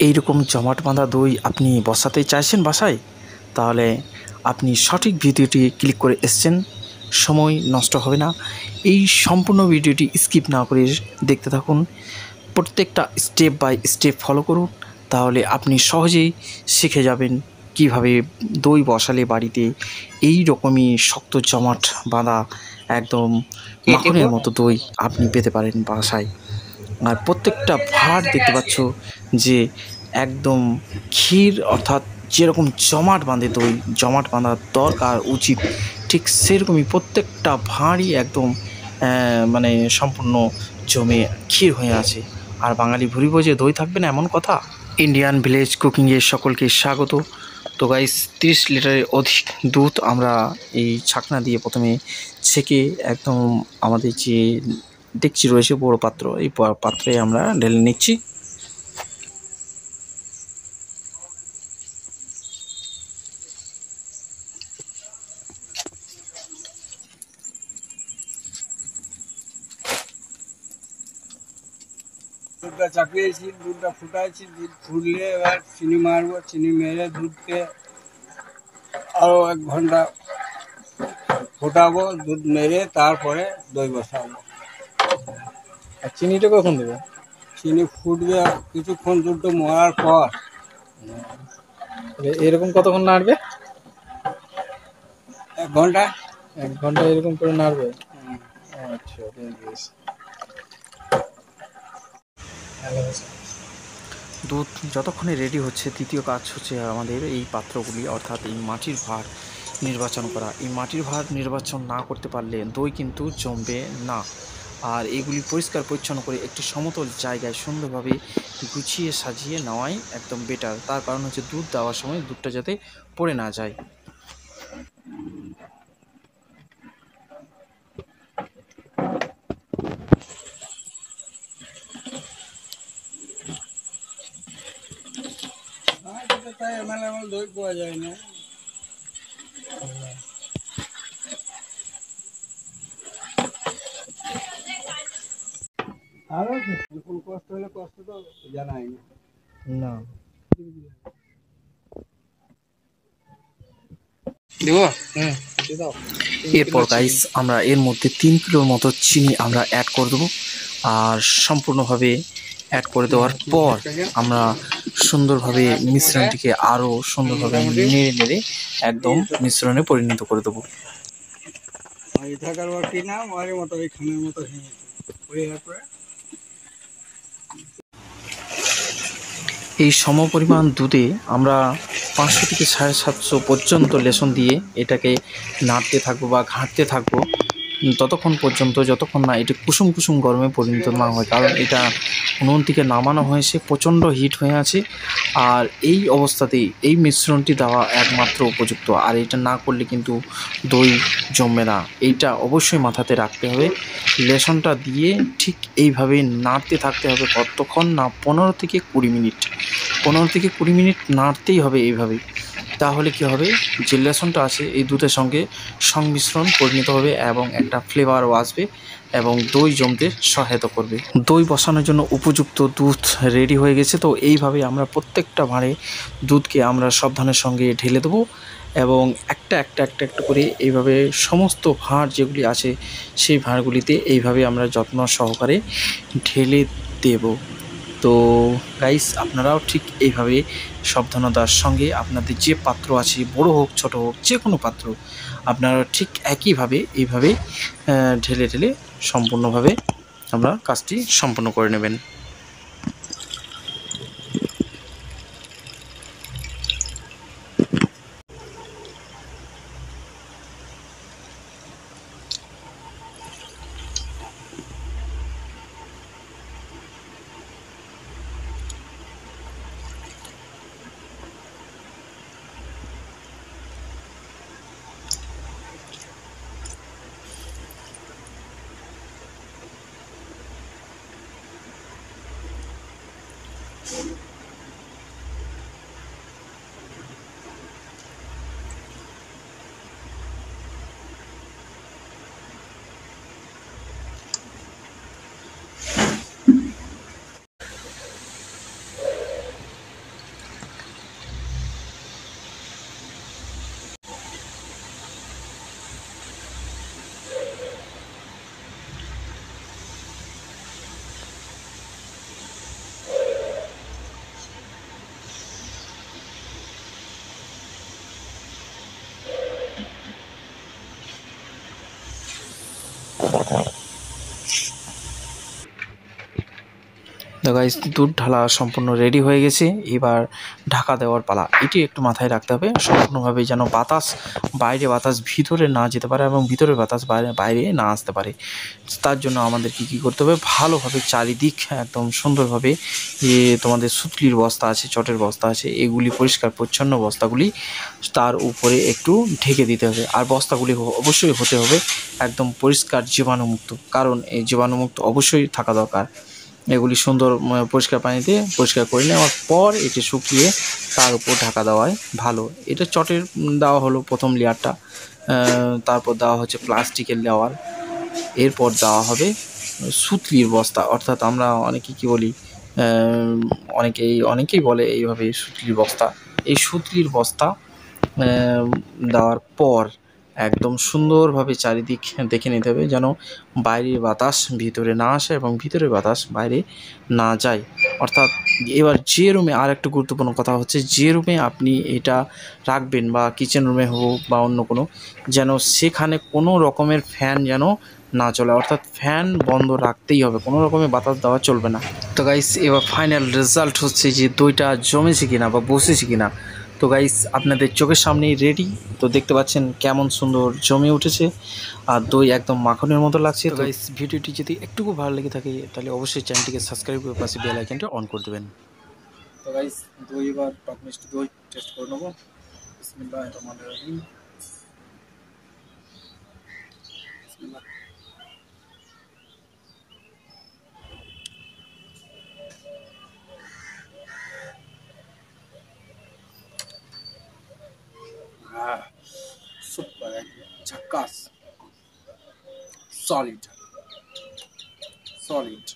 এইরকম জমাট বাঁধা দই আপনি বসাতে চাইছেন বাসায়, তাহলে আপনি সঠিক ভিডিওটি ক্লিক করে এসেছেন, সময় নষ্ট হবে না। এই সম্পূর্ণ ভিডিওটি স্কিপ না করে দেখতে থাকুন, প্রত্যেকটা স্টেপ বাই স্টেপ ফলো করুন, তাহলে আপনি সহজেই শিখে যাবেন কিভাবে দই বসালে বাড়িতে এই রকমই শক্ত জমাট বাঁধা একদম মাখনের মতো দই আপনি পেতে পারেন বাসায়। আর প্রত্যেকটা ভাঁড় দেখতে পাচ্ছ যে একদম ক্ষীর, অর্থাৎ যেরকম জমাট বাঁধে দই, জমাট বাঁধা দরকার উচিত, ঠিক সেরকমই প্রত্যেকটা ভাঁড়ই একদম মানে সম্পূর্ণ জমে ক্ষীর হয়ে আছে। আর বাঙালি ভুরিব যে দই থাকবে না এমন কথা। ইন্ডিয়ান ভিলেজ কুকিংয়ে সকলকে স্বাগত। তো গাইস, 30 লিটারের অধিক দুধ আমরা এই ছাকনা দিয়ে প্রথমে ছেঁকে একদম আমাদের যে ডেকচি রয়েছে বড় পাত্র, এই পাত্রে আমরা ঢেলে নিচ্ছি। দুধটা চাপিয়েছি, দুধটা ফুটাইছি, দুধ ফুটলে এবার চিনি মারবো, চিনি মেরে দুধকে আরো 1 ঘন্টা ফোটাবো, দুধ মেরে তারপরে দই বসাবো। আর চিনিটা কখন দেবো? চিনি ফুটবে কিছুক্ষণ, দুধটা মরার পর। এরকম কতক্ষণ নাড়বে? 1 ঘন্টা। 1 ঘন্টা এরকম করে নাড়বে? আচ্ছা, বেশ। দুধ যতক্ষণে রেডি হচ্ছে, দ্বিতীয় কাজ হচ্ছে আমাদের এই পাত্রগুলি, অর্থাৎ এই মাটির ভাঁড় নির্বাচন করা। এই মাটির ভাঁড় নির্বাচন না করতে পারলে দই কিন্তু জমবে না। আর এগুলি পরিষ্কার পরিচ্ছন্ন করে একটি সমতল জায়গায় সুন্দরভাবে গুছিয়ে সাজিয়ে নেওয়াই একদম বেটার। তার কারণ হচ্ছে দুধ দেওয়ার সময় দুধটা যাতে পড়ে না যায়। তাই এমএল দই পাওয়া যায় না। আরো কোন কষ্ট হলে কষ্ট তো জানাই না। এরপর গাইস, আমরা এর মধ্যে 3 কিলোর মতো চিনি আমরা অ্যাড করে দেবো। আর সম্পূর্ণভাবে অ্যাড করে দেওয়ার পর আমরা সুন্দরভাবে মিশ্রণটিকে আরও সুন্দরভাবে নেড়ে নেড়ে একদম মিশ্রণে পরিণত করে দেবো। থাকার পর কি না মায়ের মতো ওই খানের মতো হয়ে পরে এই সমপরিমাণ দুধে আমরা 500 থেকে 750 পর্যন্ত লেসন দিয়ে এটাকে নাড়তে থাকবো বা ঘাঁটতে থাকবো ততক্ষণ পর্যন্ত যতক্ষণ না এটি কুসুম কুসুম গরমে পরিণত না হয়। কারণ এটা উনুন থেকে নামানো হয়েছে, প্রচণ্ড হিট হয়ে আছে। আর এই অবস্থাতেই এই মিশ্রণটি দেওয়া একমাত্র উপযুক্ত। আর এটা না করলে কিন্তু দই জমবে না, এইটা অবশ্যই মাথাতে রাখতে হবে। লেসনটা দিয়ে ঠিক এইভাবে নাড়তে থাকতে হবে কতক্ষণ না, 15 থেকে 20 মিনিট। 15 থেকে 20 মিনিট নাড়তেই হবে এইভাবে। তাহলে কি হবে, যে লেসনটা আছে এই দুধের সঙ্গে সংমিশ্রণ পরিণত হবে এবং একটা ফ্লেভারও আসবে এবং দই জমতে সহায়তা করবে। দই বসানোর জন্য উপযুক্ত দুধ রেডি হয়ে গেছে। তো এইভাবে আমরা প্রত্যেকটা ভাঁড়ে দুধকে আমরা সাবধানের সঙ্গে ঢেলে দেবো এবং একটা করে এইভাবে সমস্ত ভাঁড় যেগুলি আছে সেই ভাঁড়গুলিতে এইভাবে আমরা যত্ন সহকারে ঢেলে দেব। তো গাইস, আপনারাও ঠিক এইভাবে সাবধানতার সঙ্গে আপনাদের যে পাত্র আছে, বড় হোক ছোট হোক যে কোনো পাত্র, আপনারা ঠিক একইভাবে এইভাবে ঢেলে ঢেলে সম্পূর্ণভাবে আমরা কাজটি সম্পন্ন করে নেবেন। তো গাইস দুধ ঢালা সম্পূর্ণ রেডি হয়ে গেছে, এবার ঢাকা দেওয়ার পালা। এটি একটু মাথায় রাখতে হবে সম্পূর্ণভাবে, যেন বাতাস বাইরে বাতাস ভিতরে না যেতে পারে এবং ভিতরে বাতাস বাইরে না আসতে পারে। তার জন্য আমাদের কী করতে হবে, ভালোভাবে চারিদিক একদম সুন্দরভাবে তোমাদের সুতলির বস্তা আছে, চটের বস্তা আছে, এগুলি পরিষ্কার পরিচ্ছন্ন বস্তাগুলি তার উপরে একটু ঢেকে দিতে হবে। আর বস্তাগুলি অবশ্যই হতে হবে একদম পরিষ্কার জীবাণুমুক্ত, কারণ এই জীবাণুমুক্ত অবশ্যই থাকা দরকার। এগুলি সুন্দর পরিষ্কার পানিতে পরিষ্কার করে নেওয়ার পর এটি শুকিয়ে তার উপর ঢাকা দেওয়াই ভালো। এটা চটের দেওয়া হলো প্রথম লেয়ারটা, তারপর দেওয়া হচ্ছে প্লাস্টিকের লেয়ার, এরপর দেওয়া হবে সুতলির বস্তা, অর্থাৎ আমরা অনেকে কী বলি, অনেকেই বলে এইভাবে সুতলির বস্তা। এই সুতলির বস্তা দেওয়ার পর একদম সুন্দরভাবে চারিদিক দেখে নিতে হবে, যেন বাইরের বাতাস ভিতরে না আসে এবং ভিতরের বাতাস বাইরে না যায়। অর্থাৎ এবার যে রুমে, আর একটা গুরুত্বপূর্ণ কথা হচ্ছে, যে রুমে আপনি এটা রাখবেন বা কিচেন রুমে হোক বা অন্য কোনো, যেন সেখানে কোনো রকমের ফ্যান যেন না চলে, অর্থাৎ ফ্যান বন্ধ রাখতেই হবে, কোনো রকমের বাতাস দেওয়া চলবে না। তো গাইস এবার ফাইনাল রেজাল্ট হচ্ছে যে দইটা জমেছে কিনা বা বসেছে কিনা। তো গাইস আপনাদের চোখের সামনেই রেডি, তো দেখতে পাচ্ছেন কেমন সুন্দর জমে উঠেছে আর দই একদম মাখনের মতো লাগছে। তো গাইস ভিডিওটি যদি একটুকু ভালো লেগে থাকে তাহলে অবশ্যই চ্যানেলটিকে সাবস্ক্রাইব করে পাশে বেল আইকনটি অন করে দেবেন। তো গাইস দই এবার টক মিষ্টি দই টেস্ট করে নেবো। বিসমিল্লাহির রহমানির রহিম। বিসমিল্লাহ। सुपर झक्कास सॉलिड सॉलिड